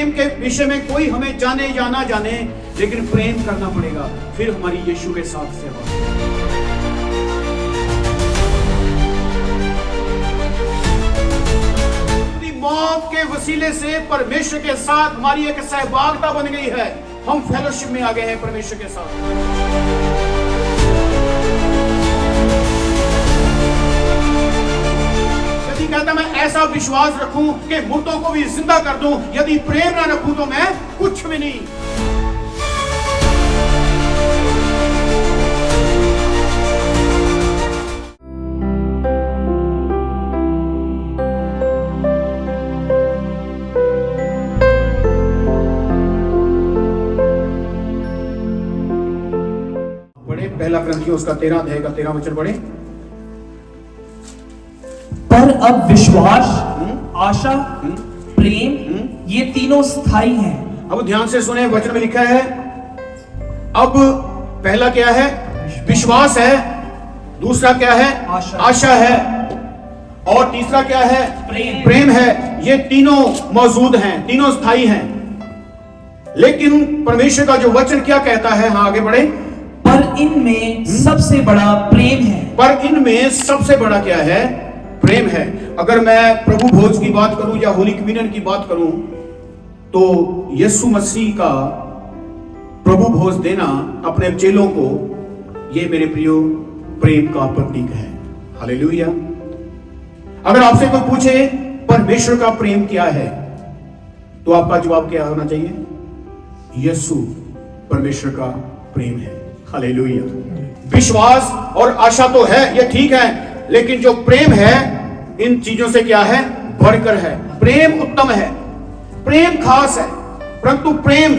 प्रेम के विषय में कोई हमें जाने या ना जाने, लेकिन प्रेम करना पड़ेगा, फिर हमारी यीशु के साथ सेवा। मौत के वसीले से परमेश्वर के साथ हमारी एक सहभागिता बन गई है। हम फेलोशिप में आ गए हैं परमेश्वर के साथ। यदि कहता मैं ऐसा विश्वास रखूं कि मुर्दों को भी जिंदा कर दूं, यदि प्रेम ना रखूं तो मैं कुछ भी नहीं। पहला ग्रंथियों उसका 13 अध्याय का 13 वचन पढ़े। पर अब विश्वास, आशा, प्रेम ये तीनों स्थायी हैं। अब ध्यान से सुने, वचन में लिखा है अब पहला क्या है? विश्वास है। दूसरा क्या है? आशा है। और तीसरा क्या है? प्रेम है। ये तीनों मौजूद हैं, तीनों स्थायी हैं। लेकिन परमेश्वर का जो वचन क्या कहता है? हाँ आगे बढ़े। पर इनमें सबसे बड़ा प्रेम है। पर इनमें सबसे बड़ा क्या है? प्रेम है। अगर मैं प्रभु भोज की बात करूं या होली कम्युनियन की बात करूं, तो यीशु मसीह का प्रभु भोज देना अपने चेलों को, ये मेरे प्रियो प्रेम का प्रतीक है। हालेलुया। अगर आपसे कोई पूछे परमेश्वर का प्रेम क्या है, तो आपका जवाब क्या होना चाहिए? यीशु परमेश्वर का प्रेम है। हालेलुया। विश्वास और आशा तो है, ये ठीक है, लेकिन जो प्रेम है इन चीजों से क्या है? बढ़कर है। प्रेम उत्तम है, प्रेम खास है, परंतु प्रेम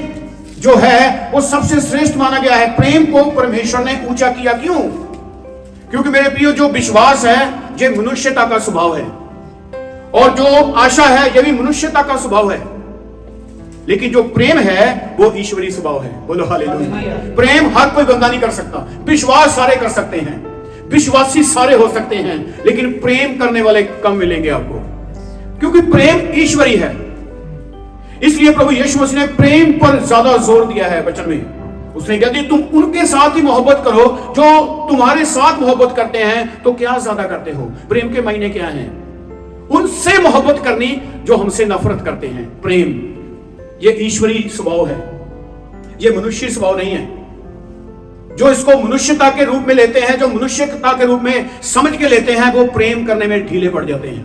जो है वो सबसे श्रेष्ठ माना गया है। प्रेम को परमेश्वर ने ऊंचा किया। क्यों? क्योंकि मेरे प्रियो जो विश्वास है ये मनुष्यता का स्वभाव है, और जो आशा है यह भी मनुष्यता का स्वभाव है, लेकिन जो प्रेम है वो ईश्वरीय स्वभाव है। बोलो हालेलुया। प्रेम हर कोई बंदा नहीं कर सकता। विश्वास सारे कर सकते हैं, विश्वासी सारे हो सकते हैं, लेकिन प्रेम करने वाले कम मिलेंगे आपको, क्योंकि प्रेम ईश्वरीय है। इसलिए प्रभु यीशु मसीह ने प्रेम पर ज्यादा जोर दिया है वचन में। उसने कहा तुम उनके साथ ही मोहब्बत करो जो तुम्हारे साथ मोहब्बत करते हैं, तो क्या ज्यादा करते हो? प्रेम के मायने क्या हैं? उनसे मोहब्बत करनी जो हमसे नफरत करते हैं। प्रेम ये ईश्वरीय स्वभाव है, ये मनुष्य स्वभाव नहीं है। जो इसको मनुष्यता के रूप में लेते हैं, जो मनुष्यता के रूप में समझ के लेते हैं, वो प्रेम करने में ढीले पड़ जाते हैं।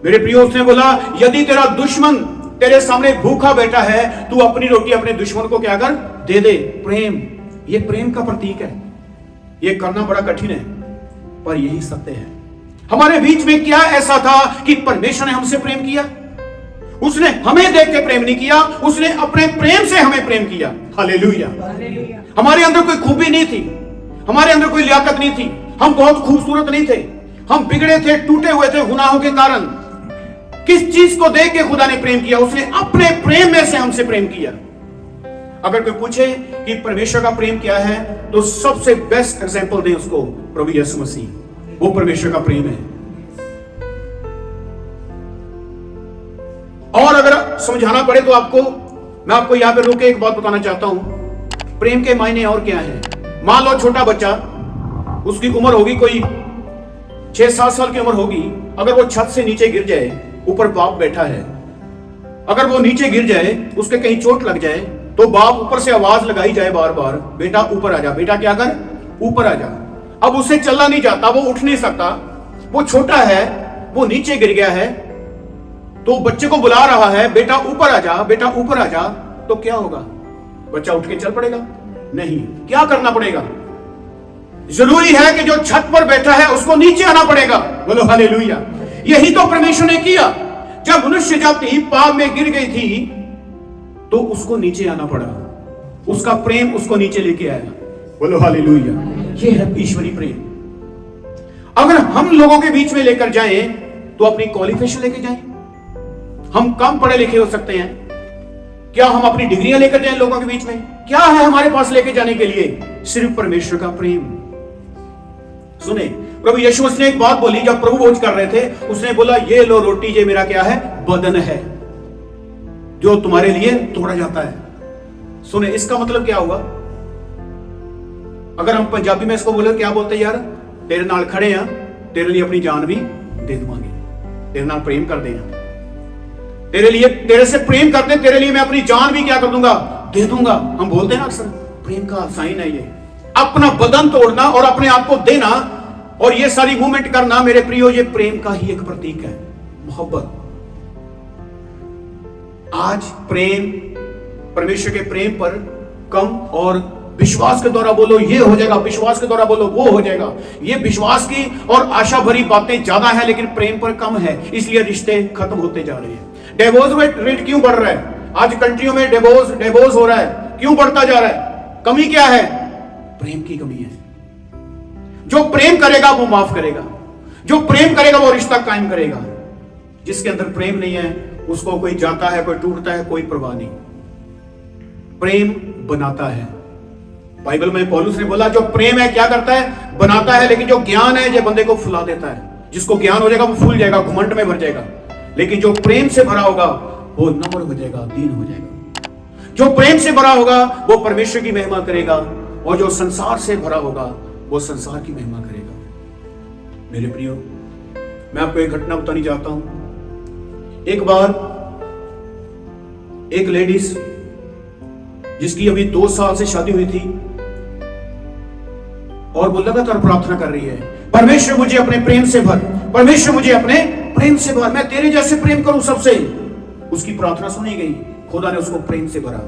मेरे प्रियो, उसने बोला यदि तेरा दुश्मन तेरे सामने भूखा बैठा है, तू अपनी रोटी अपने दुश्मन को क्या कर? दे दे। प्रेम, ये प्रेम का प्रतीक है। ये करना बड़ा कठिन है, पर यही सत्य है। हमारे बीच में क्या ऐसा था कि परमेश्वर ने हमसे प्रेम किया? उसने हमें देख के प्रेम नहीं किया, उसने अपने प्रेम से हमें प्रेम किया। हालेलुया। हमारे अंदर कोई खूबी नहीं थी, हमारे अंदर कोई लियाकत नहीं थी, हम बहुत खूबसूरत नहीं थे, हम बिगड़े थे, टूटे हुए थे गुनाहों के कारण। किस चीज को देख के खुदा ने प्रेम किया? उसने अपने प्रेम में से हमसे प्रेम किया। अगर कोई पूछे कि परमेश्वर का प्रेम क्या है, तो सबसे बेस्ट एग्जांपल दें उसको प्रभु यीशु मसीह, वो परमेश्वर का प्रेम है। और अगर समझाना पड़े तो मैं आपको यहां पे रोके एक बात बताना चाहता हूं। प्रेम के मायने और क्या है? मान लो छोटा बच्चा, उसकी उम्र होगी कोई 6-7 साल की उम्र होगी, अगर वो छत से नीचे गिर जाए, ऊपर बाप बैठा है, अगर वो नीचे गिर जाए, उसके कहीं चोट लग जाए, तो बाप ऊपर से आवाज लगाई जाए बार बार, बेटा ऊपर आ जा, बेटा क्या कर? ऊपर आ जा। अब उससे चलना नहीं जाता, वो उठ नहीं सकता, वो छोटा है, वो नीचे गिर गया है, तो बच्चे को बुला रहा है, बेटा ऊपर आ जा, बेटा ऊपर आ जा, तो क्या होगा? बच्चा उठ के चल पड़ेगा? नहीं। क्या करना पड़ेगा? जरूरी है कि जो छत पर बैठा है उसको नीचे आना पड़ेगा। बोलो हालेलुया। यही तो परमेश्वर ने किया। जब मनुष्य जाति पाप में गिर गई थी, तो उसको नीचे आना पड़ा, उसका प्रेम उसको नीचे लेके आया। बोलो हालेलुया। ये है ईश्वरीय प्रेम। अगर हम लोगों के बीच में लेकर जाएं, तो अपनी क्वालिफिकेशन लेके जाएं। हम कम पढ़े लिखे हो सकते हैं, क्या हम अपनी डिग्रियां लेकर जाएं लोगों के बीच में? क्या है हमारे पास लेके जाने के लिए? सिर्फ परमेश्वर का प्रेम। सुने, प्रभु यीशु मसीह ने एक बात बोली जब प्रभु भोज कर रहे थे। उसने बोला ये लो रोटी, ये मेरा क्या है? बदन है। जो तुम्हारे लिए तोड़ा जाता है। सुने, इसका मतलब क्या हुआ? अगर हम पंजाबी में इसको बोले, क्या बोलते यार, तेरे नाल खड़े हैं, तेरे लिए अपनी जान भी दे देवांगे, तेरे नाल प्रेम कर दे, तेरे लिए, तेरे से प्रेम करते, तेरे लिए मैं अपनी जान भी क्या कर दूंगा, दे दूंगा। हम बोलते हैं ना अक्सर, प्रेम का साइन है ये, अपना बदन तोड़ना और अपने आप को देना और ये सारी मूवमेंट करना, मेरे प्रियो, ये प्रेम का ही एक प्रतीक है, मोहब्बत। आज प्रेम, परमेश्वर के प्रेम पर कम, और विश्वास के द्वारा बोलो ये हो जाएगा, विश्वास के द्वारा बोलो वो हो जाएगा। ये विश्वास की और आशा भरी बातें ज्यादा है, लेकिन प्रेम पर कम है, इसलिए रिश्ते खत्म होते जा रहे हैं। डिवोर्स रेट क्यों बढ़ रहा है? आज कंट्रियों में डिवोर्स हो रहा है, क्यों बढ़ता जा रहा है? कमी क्या है? प्रेम की कमी है। जो प्रेम करेगा वो माफ करेगा, जो प्रेम करेगा वो रिश्ता कायम करेगा। जिसके अंदर प्रेम नहीं है उसको कोई जाता है, कोई टूटता है, कोई परवाह नहीं। प्रेम बनाता है। बाइबल में पौलुस ने बोला, जो प्रेम है क्या करता है? बनाता है। लेकिन जो ज्ञान है ये बंदे को फुला देता है। जिसको ज्ञान हो जाएगा वो फूल जाएगा, घमंड में भर जाएगा। लेकिन जो प्रेम से भरा होगा वो नम्र हो जाएगा, दीन हो जाएगा। जो प्रेम से भरा होगा वो परमेश्वर की महिमा करेगा, और जो संसार से भरा होगा वो संसार की महिमा करेगा। मेरे प्रियो, मैं आपको एक घटना बतानी चाहता हूं। एक बार एक लेडीज जिसकी अभी 2 साल से शादी हुई थी, और वो लगातार प्रार्थना कर रही है, परमेश्वर मुझे अपने प्रेम से भर, परमेश्वर मुझे अपने प्रेम से भर, मैं तेरे जैसे प्रेम करूं सबसे। उसकी प्रार्थना सुनी गई, खुदा ने उसको प्रेम से भरा।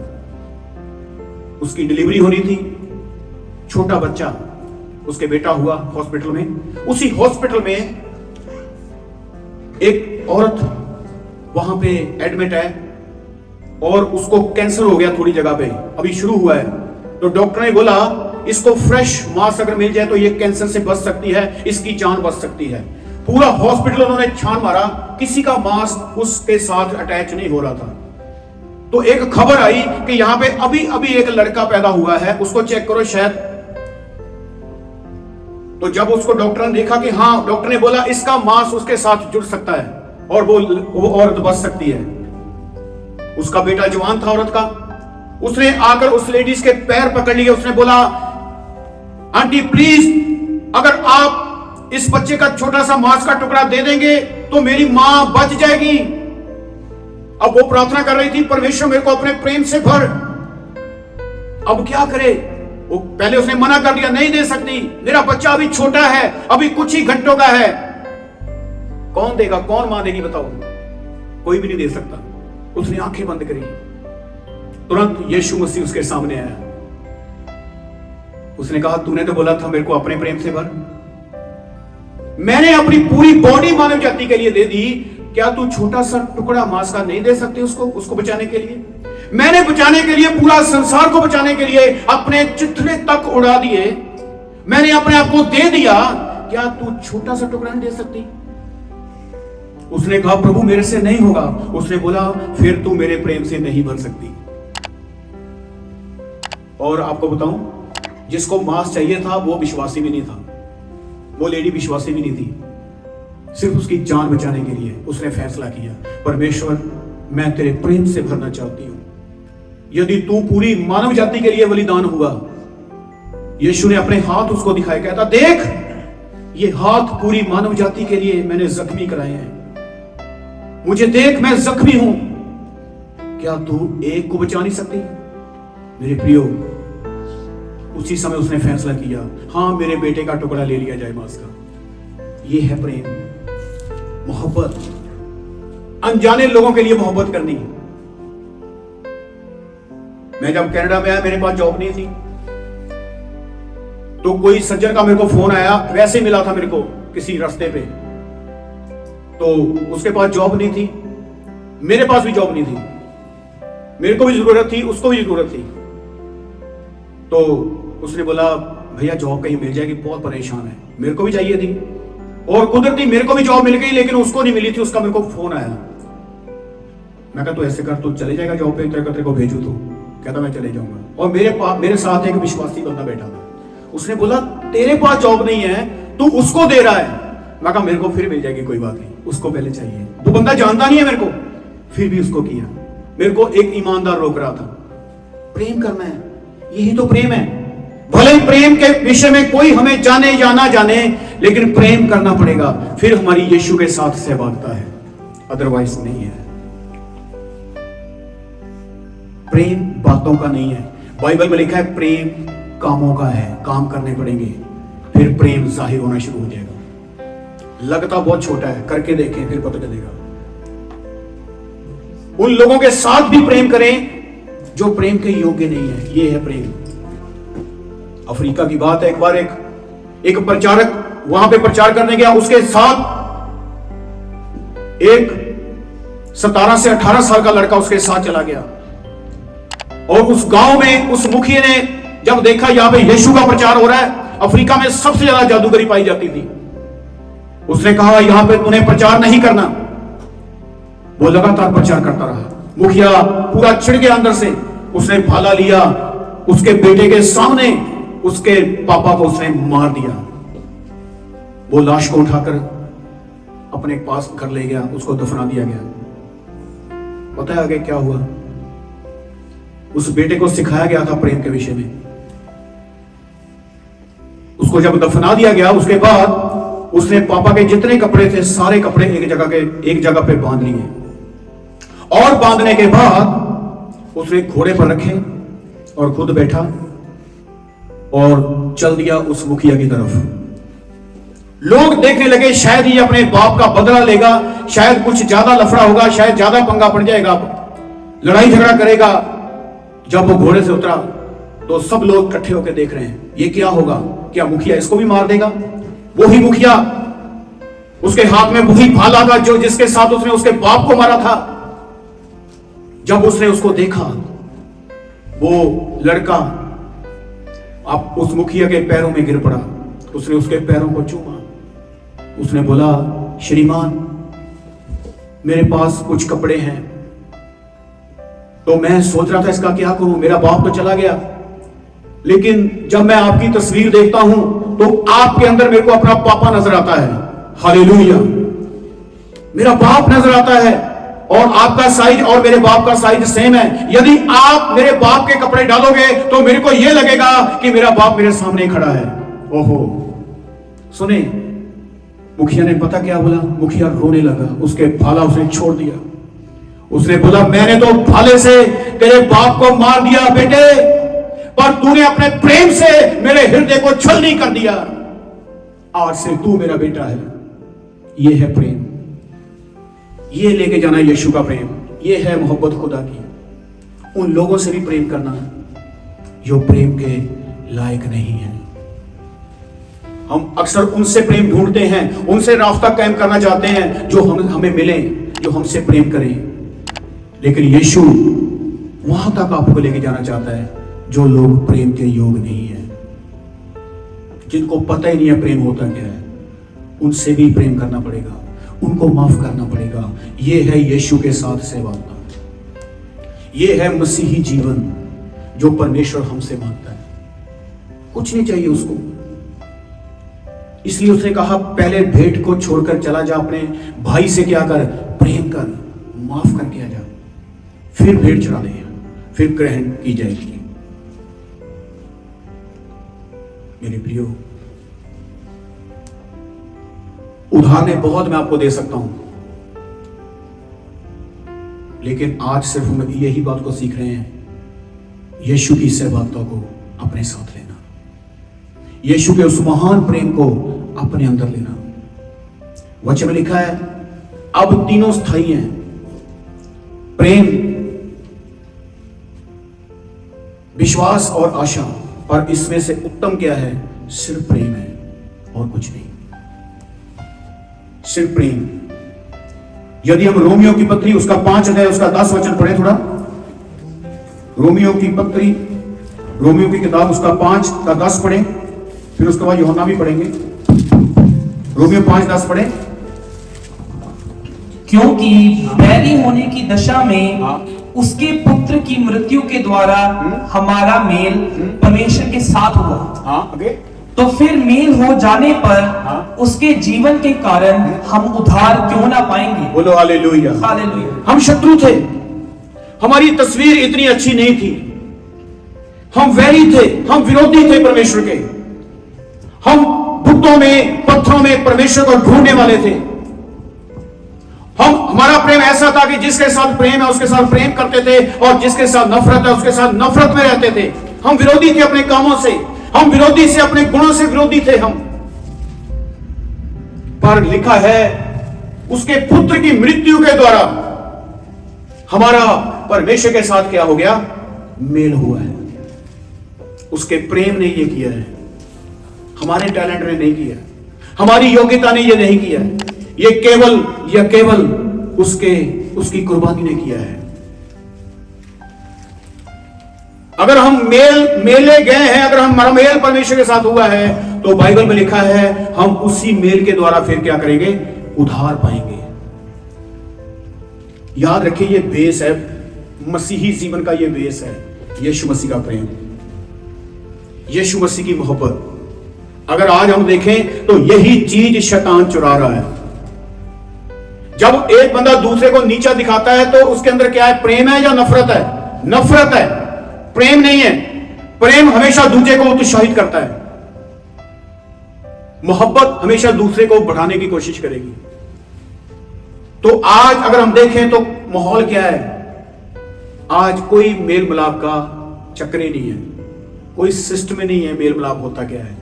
उसकी डिलीवरी होनी थी, छोटा बच्चा, उसके बेटा हुआ हॉस्पिटल में। उसी हॉस्पिटल में एक औरत वहां पे एडमिट है, और उसको कैंसर हो गया थोड़ी जगह पे, अभी शुरू हुआ है। तो डॉक्टर ने बोला इसको फ्रेश मांस अगर मिल जाए तो ये कैंसर से बच सकती है, इसकी जान बच सकती है। पूरा हॉस्पिटल उन्होंने छान मारा, किसी का मांस उसके साथ अटैच नहीं हो रहा था। तो एक खबर आई कि यहां पे अभी अभी एक लड़का पैदा हुआ है, उसको चेक करो शायद। तो जब उसको डॉक्टर ने देखा कि हाँ, डॉक्टर ने बोला इसका मांस उसके साथ जुड़ सकता है और वो औरत बच सकती है। उसका बेटा जवान था औरत का, उसने आकर उस लेडीज के पैर पकड़ लिए, उसने बोला आंटी प्लीज, अगर आप इस बच्चे का छोटा सा मांस का टुकड़ा दे देंगे तो मेरी मां बच जाएगी। अब वो प्रार्थना कर रही थी, परमेश्वर मेरे को अपने प्रेम से भर। अब क्या करे? वो पहले उसने मना कर दिया, नहीं दे सकती, मेरा बच्चा अभी छोटा है, अभी कुछ ही घंटों का है। कौन देगा, कौन मां देगी बताओ? कोई भी नहीं दे सकता। उसने आंखें बंद करी, तुरंत यीशु मसीह उसके सामने आया। उसने कहा तूने तो बोला था मेरे को अपने प्रेम से भर, मैंने अपनी पूरी बॉडी मानव जाति के लिए दे दी, क्या तू छोटा सा टुकड़ा मांस का नहीं दे सकती उसको बचाने के लिए? मैंने बचाने के लिए, पूरा संसार को बचाने के लिए अपने चिथड़े तक उड़ा दिए, मैंने अपने आप को दे दिया, क्या तू छोटा सा टुकड़ा नहीं दे सकती? उसने कहा प्रभु मेरे से नहीं होगा। उसने बोला फिर तू मेरे प्रेम से नहीं भर सकती। और आपको बताऊं, जिसको मांस चाहिए था वो विश्वासी भी नहीं था, वो लेडी विश्वासी भी नहीं थी। सिर्फ उसकी जान बचाने के लिए उसने फैसला किया, परमेश्वर मैं तेरे प्रेम से भरना चाहती हूं। यदि तू पूरी मानव जाति के लिए बलिदान हुआ, यीशु ने अपने हाथ उसको दिखाए, कहता देख ये हाथ पूरी मानव जाति के लिए मैंने जख्मी कराए हैं, मुझे देख मैं जख्मी हूं, क्या तू एक को बचा नहीं सकती? मेरे प्रियो, उसी समय उसने फैसला किया, हां मेरे बेटे का टुकड़ा ले लिया जाए मांस का। ये है प्रेम, मोहब्बत, अनजाने लोगों के लिए मोहब्बत करनी। मैं जब कनाडा में आया, मेरे पास जॉब नहीं थी, तो कोई सज्जन का मेरे को फोन आया, वैसे मिला था मेरे को किसी रास्ते पे, तो उसके पास जॉब नहीं थी, मेरे पास भी जॉब नहीं थी, मेरे को भी जरूरत थी, उसको भी जरूरत थी। तो उसने बोला भैया जॉब कहीं मिल जाएगी, बहुत परेशान है। मेरे को भी चाहिए थी, और कुदरती मेरे को भी जॉब मिल गई, लेकिन उसको नहीं मिली थी। उसका मेरे को फोन आया, मैं कहा तू ऐसे कर, तू चले जाएगा जॉब पे, तेरे को भेजू? तो कहता मैं चले जाऊंगा। और मेरे साथ एक विश्वासी बंदा बैठा था, उसने बोला तेरे पास जॉब नहीं है, तू उसको दे रहा है। मैं कहा मेरे को फिर मिल जाएगी, कोई बात नहीं, उसको पहले चाहिए। वो बंदा जानता नहीं है मेरे को, फिर भी उसको किया। मेरे को एक ईमानदार रोक रहा था। प्रेम करना है, यही तो प्रेम है। भले ही प्रेम के विषय में कोई हमें जाने या ना जाने, लेकिन प्रेम करना पड़ेगा, फिर हमारी यीशु के साथ सहभागिता है, अदरवाइज नहीं है। प्रेम बातों का नहीं है, बाइबल में लिखा है प्रेम कामों का है, काम करने पड़ेंगे, फिर प्रेम जाहिर होना शुरू हो जाएगा। लगता बहुत छोटा है, करके देखें फिर पता चलेगा। उन लोगों के साथ भी प्रेम करें जो प्रेम के योग्य नहीं है, ये है प्रेम। अफ्रीका की बात है, एक बार एक प्रचारक वहां पे प्रचार करने गया, उसके साथ एक 17 से 18 साल का लड़का उसके साथ चला गया। और उस गांव में उस मुखिया ने जब देखा यहां पे यीशु का प्रचार हो रहा है, अफ्रीका में सबसे ज्यादा जादूगरी पाई जाती थी, उसने कहा यहां पे तूने प्रचार नहीं करना। वो लगातार प्रचार करता रहा। मुखिया पूरा छिड़ गया अंदर से, उसने भाला लिया, उसके बेटे के सामने उसके पापा को उसने मार दिया। वो लाश को उठाकर अपने पास घर ले गया, उसको दफना दिया गया। पता है आगे क्या हुआ? उस बेटे को सिखाया गया था प्रेम के विषय में। उसको जब दफना दिया गया, उसके बाद उसने पापा के जितने कपड़े थे सारे कपड़े एक जगह पे बांध लिए, और बांधने के बाद उसने घोड़े पर रखे और खुद बैठा और चल दिया उस मुखिया की तरफ। लोग देखने लगे शायद ये अपने बाप का बदला लेगा, शायद कुछ ज्यादा लफड़ा होगा, शायद ज्यादा पंगा पड़ जाएगा, लड़ाई झगड़ा करेगा। जब वो घोड़े से उतरा तो सब लोग इकट्ठे होकर देख रहे हैं, ये क्या होगा? क्या मुखिया इसको भी मार देगा? वही मुखिया, उसके हाथ में वही भाला था जो जिसके साथ उसने उसके बाप को मारा था। जब उसने उसको देखा, वो लड़का अब उस मुखिया के पैरों में गिर पड़ा। उसने उसके पैरों को चूमा। उसने बोला, श्रीमान मेरे पास कुछ कपड़े हैं, तो मैं सोच रहा था इसका क्या करूं, मेरा बाप तो चला गया, लेकिन जब मैं आपकी तस्वीर देखता हूं तो आपके अंदर मेरे को अपना पापा नजर आता है। हालेलुया, मेरा बाप नजर आता है, और आपका साइज और मेरे बाप का साइज सेम है। यदि आप मेरे बाप के कपड़े डालोगे तो मेरे को यह लगेगा कि मेरा बाप मेरे सामने खड़ा है। ओहो, सुने, मुखिया ने पता क्या बोला? मुखिया रोने लगा, उसके भाला उसने छोड़ दिया। उसने बोला, मैंने तो भाले से तेरे बाप को मार दिया बेटे, पर तूने अपने प्रेम से मेरे हृदय को छलनी कर दिया। आज से तू मेरा बेटा है। यह है प्रेम, ये लेके जाना यीशु का प्रेम, ये है मोहब्बत खुदा की। उन लोगों से भी प्रेम करना जो प्रेम के लायक नहीं है। हम अक्सर उनसे प्रेम ढूंढते हैं, उनसे रास्ता कायम करना चाहते हैं जो हमें मिले, जो हमसे प्रेम करें, लेकिन यीशु वहां तक आपको लेके जाना चाहता है जो लोग प्रेम के योग्य नहीं है, जिनको पता ही नहीं है प्रेम होता क्या है। उनसे भी प्रेम करना पड़ेगा, उनको माफ करना पड़ेगा। यह है यीशु के साथ सहभागिता, यह है मसीही जीवन जो परमेश्वर हमसे मांगता है। कुछ नहीं चाहिए उसको, इसलिए उसने कहा पहले भेंट को छोड़कर चला जा, अपने भाई से क्या कर, प्रेम कर, माफ करके आ जा, फिर भेंट चढ़ा दे, फिर ग्रहण की जाएगी। मेरे प्रियो, उदाहरण बहुत मैं आपको दे सकता हूं, लेकिन आज सिर्फ हम यही बात को सीख रहे हैं, यीशु की सहभागिता को अपने साथ लेना, यीशु के उस महान प्रेम को अपने अंदर लेना। वचन में लिखा है अब तीनों स्थायी हैं, प्रेम, विश्वास और आशा, और इसमें से उत्तम क्या है? सिर्फ प्रेम है और कुछ नहीं, सिर्फ प्रेम। यदि हम रोमियो की पत्री उसका 5 अध्याय उसका 10 वचन पढ़े थोड़ा, रोमियो की पत्री, रोमियो की किताब उसका 5 का 10 पढ़े, फिर उसके बाद यूहन्ना भी पढ़ेंगे। रोमियो 5:10 पढ़े। क्योंकि बैरी होने की दशा में उसके पुत्र की मृत्यु के द्वारा हमारा मेल परमेश्वर के साथ हुआ, आगे तो फिर मेल हो जाने पर उसके जीवन के कारण हम उद्धार क्यों ना पाएंगे? बोलो हालेलुया। हालेलुया। हम शत्रु थे, हमारी तस्वीर इतनी अच्छी नहीं थी। हम वैरी थे, हम विरोधी थे परमेश्वर के। हम बुतों में, पत्थरों में परमेश्वर को ढूंढने वाले थे। हमारा प्रेम ऐसा था कि जिसके साथ प्रेम है उसके साथ प्रेम करते थे, और जिसके साथ नफरत है उसके साथ नफरत में रहते थे। हम विरोधी थे अपने कामों से, हम विरोधी से, अपने गुणों से विरोधी थे हम। पर लिखा है उसके पुत्र की मृत्यु के द्वारा हमारा परमेश्वर के साथ क्या हो गया? मेल हुआ है। उसके प्रेम ने ये किया है, हमारे टैलेंट ने नहीं किया, हमारी योग्यता ने ये नहीं किया, ये केवल उसकी कुर्बानी ने किया है। अगर हम मेले गए हैं, अगर हमारा मेल परमेश्वर के साथ हुआ है, तो बाइबल में लिखा है हम उसी मेल के द्वारा फिर क्या करेंगे? उद्धार पाएंगे। याद रखिए, ये बेस है मसीही जीवन का, ये बेस है यीशु मसीह का प्रेम, यीशु मसीह की मोहब्बत। अगर आज हम देखें तो यही चीज शैतान चुरा रहा है। जब एक बंदा दूसरे को नीचा दिखाता है तो उसके अंदर क्या है? प्रेम है या नफरत है? नफरत है, प्रेम नहीं है। प्रेम हमेशा दूसरे को उत्साहित करता है, मोहब्बत हमेशा दूसरे को बढ़ाने की कोशिश करेगी। तो आज अगर हम देखें तो माहौल क्या है? आज कोई मेल मिलाप का चक्कर ही नहीं है, कोई सिस्टम नहीं है। मेल मिलाप होता क्या है?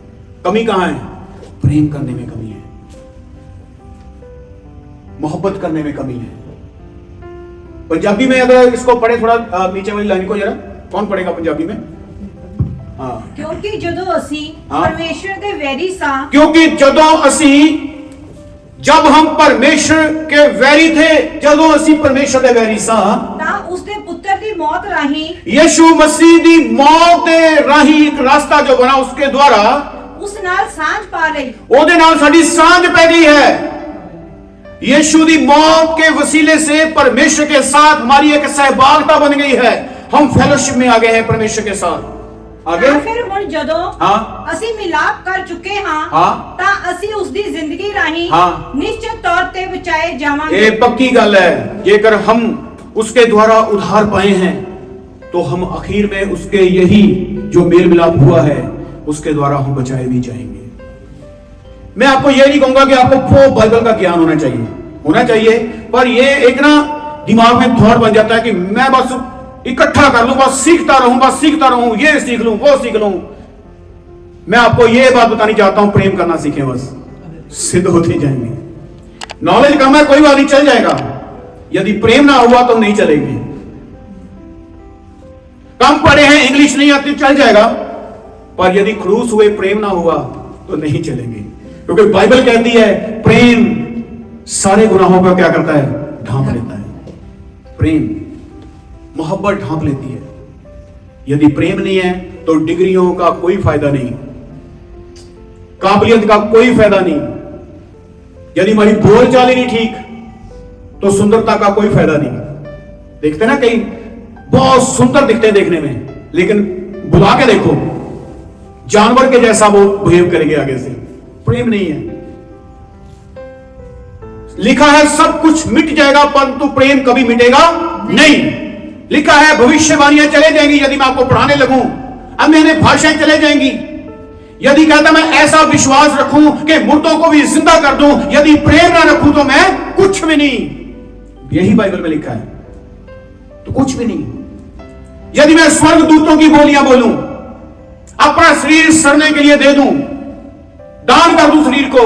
कमी कहां है? प्रेम करने में कमी है, मोहब्बत करने में कमी है। पंजाबी में अगर इसको पढ़े थोड़ा नीचे वाली लाइन को जरा, कौन पढ़ेगा पंजाबी में? हाँ। क्योंकि जदों असी परमेश्वर दे वैरी सां, क्योंकि जब हम परमेश्वर के वैरी थे, जदों असी परमेश्वर दे वैरी सां, तां उसदे पुत्र दी मौत राही, यीशु मसीह दी मौत दे राही एक रास्ता जो बना, उसके द्वारा उस नाल सांझ पा लई, ओदे नाल साडी सांझ पै गई है। यीशु दी मौत के वसीले से परमेश्वर के साथ हमारी एक सहभागिता बन गई है। हम फेलोशिप में आ गए हैं परमेश्वर के साथ। आगे फिर हुण जदों असी मिलाप कर चुके हां, तां असी उसदी जिंदगी राही निश्चित तौर ते बचाए जावांगे। ये पक्की गल है, जेकर हम उसके द्वारा उद्धार पाए हैं तो हम आखिर में उसके यही जो मेल मिलाप हुआ है उसके द्वारा हम बचाए भी जाएंगे। मैं आपको ये नहीं कहूंगा कि आपको बाइबल का ज्ञान होना चाहिए, पर ये एक ना दिमाग में थॉट बन जाता है कि मैं बस इकट्ठा कर लूं, बस सीखता रहूं, ये सीख लूं, वो सीख लूं। मैं आपको ये बात बतानी चाहता हूं, प्रेम करना सीखें, बस सिद्ध होते जाएंगे। नॉलेज कम है, कोई बात नहीं, चल जाएगा। यदि प्रेम ना हुआ तो नहीं चलेंगे। कम पढ़े हैं, इंग्लिश नहीं आती, चल जाएगा, पर यदि खड़ूस हुए, प्रेम ना हुआ तो नहीं चलेंगे। क्योंकि बाइबल कहती है प्रेम सारे गुनाहों को क्या करता है? ढांप लेता है। प्रेम, मोहब्बत ढांप लेती है। यदि प्रेम नहीं है तो डिग्रियों का कोई फायदा नहीं, काबिलियत का कोई फायदा नहीं। यदि हमारी बोलचाल ही नहीं ठीक तो सुंदरता का कोई फायदा नहीं। देखते ना, कई बहुत सुंदर दिखते हैं देखने में, लेकिन बुला के देखो जानवर के जैसा वो बिहेव करेंगे आगे से। प्रेम नहीं है। लिखा है सब कुछ मिट जाएगा परंतु प्रेम कभी मिटेगा नहीं। लिखा है भविष्यवाणियां चले जाएंगी यदि मैं आपको पढ़ाने लगूं, अब मैंने भाषाएं चले जाएंगी। यदि कहता मैं ऐसा विश्वास रखूं कि मुर्दों को भी जिंदा कर दूं, यदि प्रेम ना रखूं तो मैं कुछ भी नहीं। यही बाइबल में लिखा है, तो कुछ भी नहीं। यदि मैं स्वर्गदूतों की बोलियां बोलूं, अपना शरीर सड़ने के लिए दे दूं, दान कर दूं शरीर को,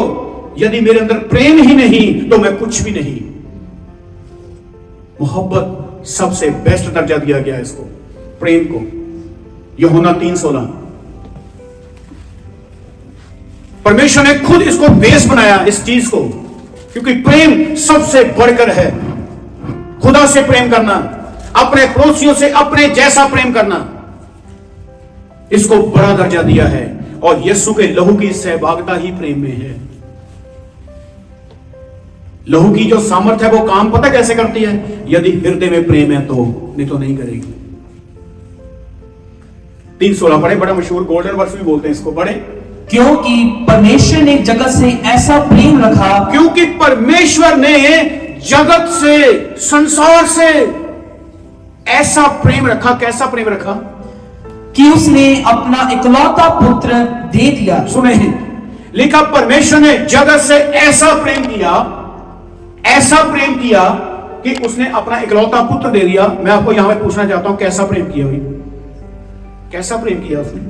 यदि मेरे अंदर प्रेम ही नहीं तो मैं कुछ भी नहीं। मोहब्बत सबसे बेस्ट दर्जा दिया गया है इसको, प्रेम को। यूहन्ना 3:16। परमेश्वर ने खुद इसको बेस बनाया इस चीज को, क्योंकि प्रेम सबसे बढ़कर है। खुदा से प्रेम करना, अपने पड़ोसियों से अपने जैसा प्रेम करना, इसको बड़ा दर्जा दिया है। और यीशु के लहू की सहभागिता ही प्रेम में है। लहू की जो सामर्थ्य है वो काम पता कैसे करती है? यदि हृदय में प्रेम है तो, नहीं तो नहीं करेगी। 3:16 पढ़े, बड़ा मशहूर गोल्डन वर्स भी बोलते हैं इसको, पढ़े। क्योंकि परमेश्वर ने जगत से ऐसा प्रेम रखा, क्योंकि परमेश्वर ने जगत से, संसार से ऐसा प्रेम रखा, कैसा प्रेम रखा कि उसने अपना इकलौता पुत्र दे दिया। सुने, लिखा परमेश्वर ने जगत से ऐसा प्रेम किया, ऐसा प्रेम किया कि उसने अपना इकलौता पुत्र दे दिया। मैं आपको यहां पे पूछना चाहता हूं, कैसा प्रेम किया भाई? कैसा प्रेम किया उसने?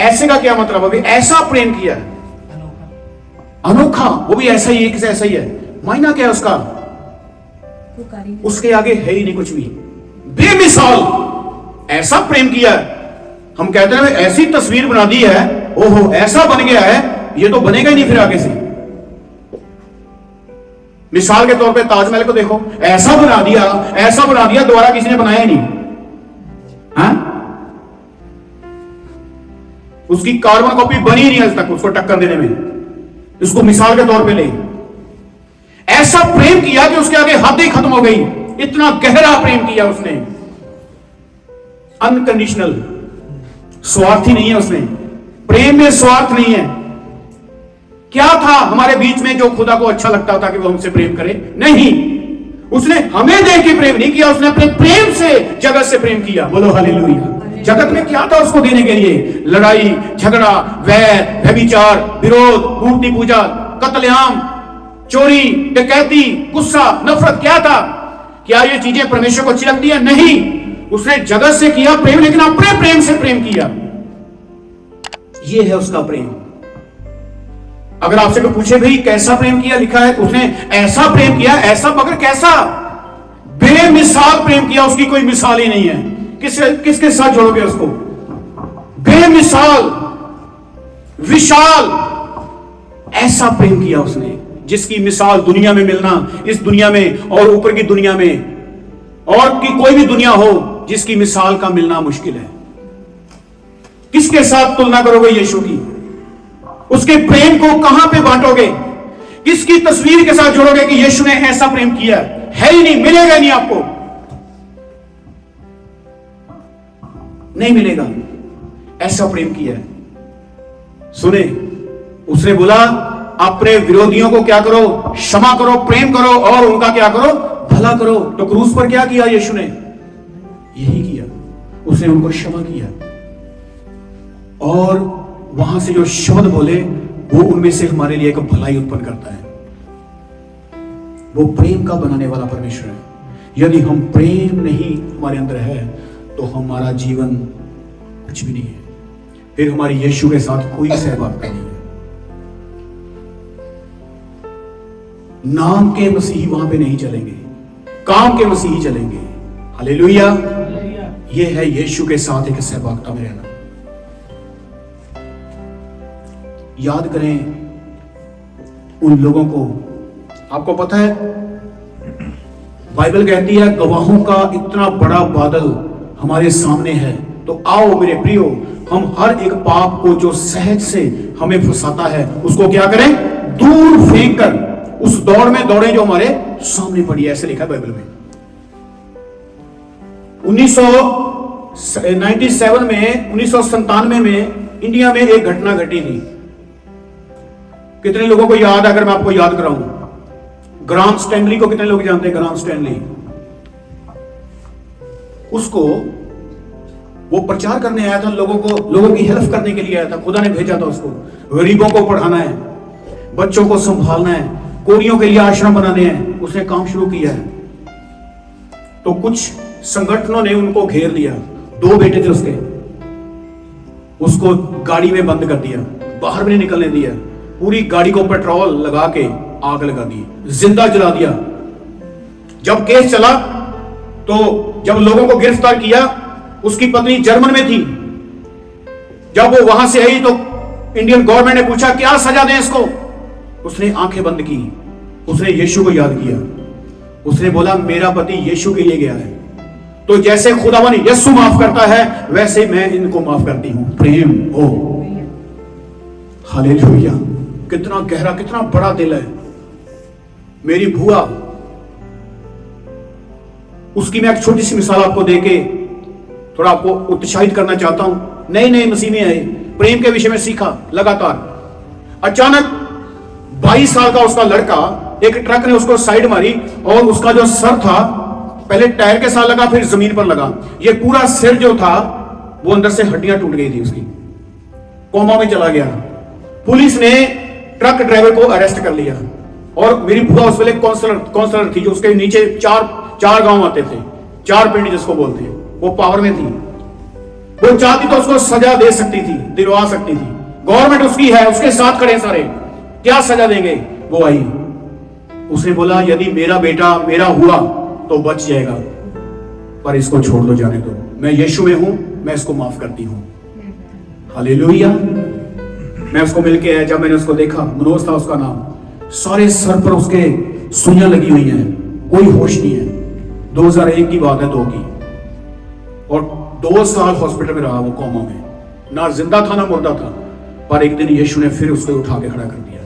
ऐसे का क्या मतलब अभी? ऐसा प्रेम किया, अनोखा, वो भी ऐसा ही, एक से ऐसा ही है। मायना क्या है उसका? उसके आगे है ही नहीं कुछ भी, बेमिसाल ऐसा प्रेम किया। हम कहते हैं ऐसी तस्वीर बना दी है, ओहो ऐसा बन गया है, ये तो बनेगा ही नहीं फिर आगे से। मिसाल के तौर पे ताजमहल को देखो, ऐसा बना दिया, ऐसा बना दिया, दोबारा किसी ने बनाया ही नहीं। हाँ? उसकी कार्बन कॉपी बनी नहीं आज तक उसको टक्कर देने में। इसको मिसाल के तौर पे ले, ऐसा प्रेम किया कि उसके आगे हद ही खत्म हो गई। इतना गहरा प्रेम किया उसने, अनकंडीशनल, स्वार्थी नहीं है उसने। प्रेम में स्वार्थ नहीं है। क्या था हमारे बीच में जो खुदा को अच्छा लगता था कि वो हमसे प्रेम करे? नहीं, उसने हमें देख के प्रेम नहीं किया, उसने अपने प्रेम से जगत से प्रेम किया। बोलो हालेलुया। जगत में क्या था उसको देने के लिए? लड़ाई, झगड़ा, वैर, व्यभिचार, विरोध, मूर्ति पूजा, कत्लेआम, चोरी, डकैती, गुस्सा, नफरत। क्या था? क्या ये चीजें परमेश्वर को अच्छी लगती है? नहीं। उसने जगत से किया प्रेम, लेकिन अपने प्रेम से प्रेम किया। ये है उसका प्रेम। अगर आपसे कोई पूछे भाई कैसा प्रेम किया, लिखा है उसने ऐसा प्रेम किया। ऐसा मगर कैसा? बेमिसाल प्रेम किया, उसकी कोई मिसाल ही नहीं है। किसके साथ जोड़ोगे उसको? बेमिसाल, विशाल, ऐसा प्रेम किया उसने जिसकी मिसाल दुनिया में मिलना, इस दुनिया में और ऊपर की दुनिया में और की कोई भी दुनिया हो, जिसकी मिसाल का मिलना मुश्किल है। किसके साथ तुलना करोगे यीशु की? उसके प्रेम को कहां पे बांटोगे? किसकी तस्वीर के साथ जोड़ोगे कि यीशु ने ऐसा प्रेम किया? है ही नहीं, मिलेगा नहीं, आपको नहीं मिलेगा। ऐसा प्रेम किया है। सुने, उसने बोला अपने विरोधियों को क्या करो? क्षमा करो, प्रेम करो और उनका क्या करो? भला करो। तो क्रूस पर क्या किया यीशु ने? यही किया, उसने उनको क्षमा किया। और वहां से जो शब्द बोले वो उनमें से हमारे लिए एक भलाई उत्पन्न करता है। वो प्रेम का बनाने वाला परमेश्वर है। यदि हम प्रेम नहीं हमारे अंदर है तो हमारा जीवन कुछ भी नहीं है, फिर हमारी यीशु के साथ कोई सहभागिता नहीं है। नाम के मसीही वहां पे नहीं चलेंगे, काम के मसीही चलेंगे। हालेलुया। ये है यीशु के साथ एक सहभागिता में रहना। याद करें उन लोगों को। आपको पता है बाइबल कहती है गवाहों का इतना बड़ा बादल हमारे सामने है, तो आओ मेरे प्रियो, हम हर एक पाप को जो सहज से हमें फंसाता है उसको क्या करें? दूर फेंक कर उस दौड़ में दौड़े जो हमारे सामने पड़ी है। ऐसे लिखा है बाइबल में। 1997 में इंडिया में एक घटना घटी थी। कितने लोगों को याद है? अगर मैं आपको याद कराऊं, ग्राम स्टैनली को कितने लोग जानते हैं? ग्राम स्टैनली, उसको वो प्रचार करने आया था, लोगों की हेल्प करने के लिए आया था। खुदा ने भेजा था उसको। गरीबों को पढ़ाना है, बच्चों को संभालना है, कोरियों के लिए आश्रम बनाने हैं। उसने काम शुरू किया है। तो कुछ संगठनों ने उनको घेर लिया। 2 बेटे थे उसके, उसको गाड़ी में बंद कर दिया, बाहर भी नहीं निकलने दिया। पूरी गाड़ी को पेट्रोल लगा के आग लगा दी, जिंदा जला दिया। जब केस चला तो जब लोगों को गिरफ्तार किया, उसकी पत्नी जर्मन में थी। जब वो वहां से आई तो इंडियन गवर्नमेंट ने पूछा क्या सजा दें इसको? उसने आंखें बंद की, उसने यीशु को याद किया। उसने बोला मेरा पति यीशु के लिए गया है, तो जैसे खुदावन यीशु माफ करता है वैसे मैं इनको माफ करती हूं। प्रेम हो। हालेलुया। कितना गहरा, कितना बड़ा दिल है। मेरी बुआ, उसकी मैं एक छोटी सी मिसाल आपको देके थोड़ा आपको उत्साहित करना चाहता हूं। नई मसीह में आए, प्रेम के विषय में सीखा लगातार। अचानक 22 साल का उसका लड़का, एक ट्रक ने उसको साइड मारी और उसका जो सर था पहले टायर के साथ लगा, फिर जमीन पर लगा। ये पूरा सिर जो था वो अंदर से हड्डियां टूट गई थी उसकी, कोमा में चला गया। पुलिस ने ट्रक ड्राइवर को अरेस्ट कर लिया और मेरी बुआ उस वेले काउंसलर थी, जो उसके नीचे चार गांव आते थे, 4 पिंड जिसको बोलते हैं, वो पावर में थी। वो चाहती तो उसको सजा दे सकती थी, दिलवा सकती थी। गवर्नमेंट उसकी है, उसके साथ खड़े सारे, क्या सजा देंगे? वो आई, उसने बोला यदि मेरा बेटा मेरा हुआ तो बच जाएगा, पर इसको छोड़ दो, जाने दो, मैं यीशु में हूं, मैं इसको माफ करती हूं। हालेलुया। मैं उसको मिलके आया, जब मैंने उसको देखा, मनोज था उसका नाम, सारे सर पर उसके सुइयां लगी हुई हैं, कोई होश नहीं है। 2001 की बात है, 2 की, और 2 साल हॉस्पिटल में रहा वो, कोमा में, ना जिंदा था ना मुर्दा था। पर एक दिन यीशु ने फिर उसको उठा के खड़ा कर दिया,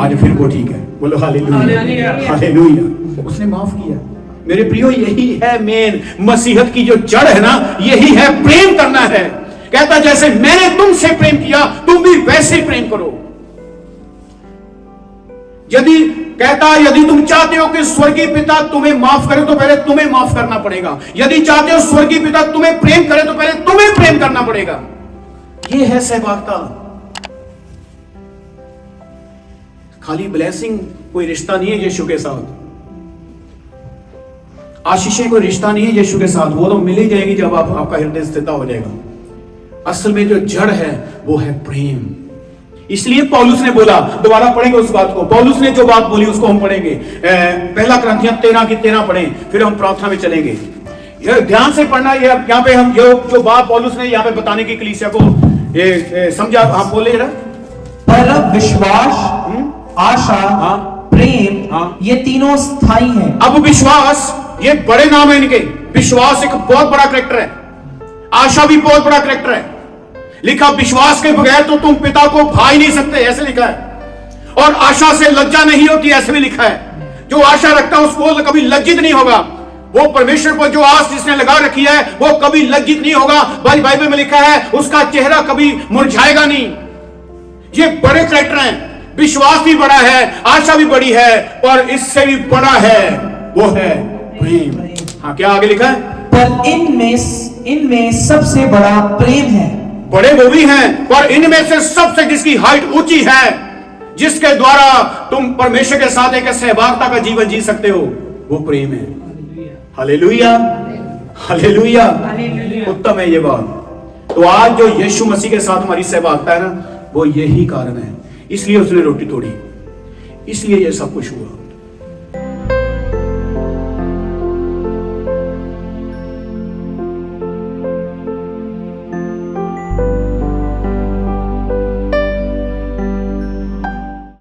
आज फिर वो ठीक है। बोलो हालेलुया, हालेलुया। उसने माफ किया। मेरे प्रियो, यही है मेन मसीहत की जो जड़ है ना, यही है प्रेम करना है। कहता जैसे मैंने तुमसे प्रेम किया तुम भी वैसे प्रेम करो। यदि तुम चाहते हो कि स्वर्गीय पिता तुम्हें माफ करे तो पहले तुम्हें माफ करना पड़ेगा। यदि चाहते हो स्वर्गीय पिता तुम्हें प्रेम करे तो पहले तुम्हें प्रेम करना पड़ेगा। यह है सहभागिता। खाली ब्लेसिंग कोई रिश्ता नहीं है यीशु के साथ, आशीषें कोई रिश्ता नहीं है यीशु के साथ, वो तो मिल ही जाएगी जब आपका हृदय स्थिर हो जाएगा। असल में जो जड़ है वो है प्रेम। इसलिए पौलुस ने बोला, दोबारा पढ़ेंगे उस बात को, पौलुस ने जो बात बोली उसको हम पढ़ेंगे। पहला कुरिन्थियों 13 की 13 पढ़ें, फिर हम प्रार्थना में चलेंगे। ध्यान से पढ़ना। यहाँ पे हम जो बात पौलुस ने यहाँ पे बताने की कलीसिया को समझा, आप बोले जरा। पर विश्वास, आशा, प्रेम, ये तीनों स्थायी हैं। अब विश्वास, ये बड़े नाम है इनके। विश्वास एक बहुत बड़ा कैरेक्टर है, आशा भी बहुत बड़ा कैरेक्टर है। लिखा विश्वास के बगैर तो तुम पिता को भा ही नहीं सकते, ऐसे लिखा है। और आशा से लज्जा नहीं होती, ऐसे भी लिखा है। जो आशा रखता है उसको कभी लज्जित नहीं होगा। वो परमेश्वर पर जो आस जिसने लगा रखी है वो कभी लज्जित नहीं होगा। भाई बाइबल में लिखा है उसका चेहरा कभी मुरझाएगा नहीं। ये बड़े कैरेक्टर हैं। विश्वास भी बड़ा है, आशा भी बड़ी है, पर इससे भी बड़ा है वो है प्रेम। हाँ, क्या आगे लिखा है? पर इनमें सबसे बड़ा प्रेम है। बड़े वो भी हैं, पर इनमें से सबसे जिसकी हाइट ऊंची है, जिसके द्वारा तुम परमेश्वर के साथ एक सहभागिता का जीवन जी सकते हो, वो प्रेम है। Hallelujah, hallelujah. उत्तम है ये बात। तो आज जो यीशु मसीह के साथ हमारी सहभागिता है ना, वो यही कारण है। इसलिए उसने रोटी तोड़ी, इसलिए ये सब कुछ हुआ।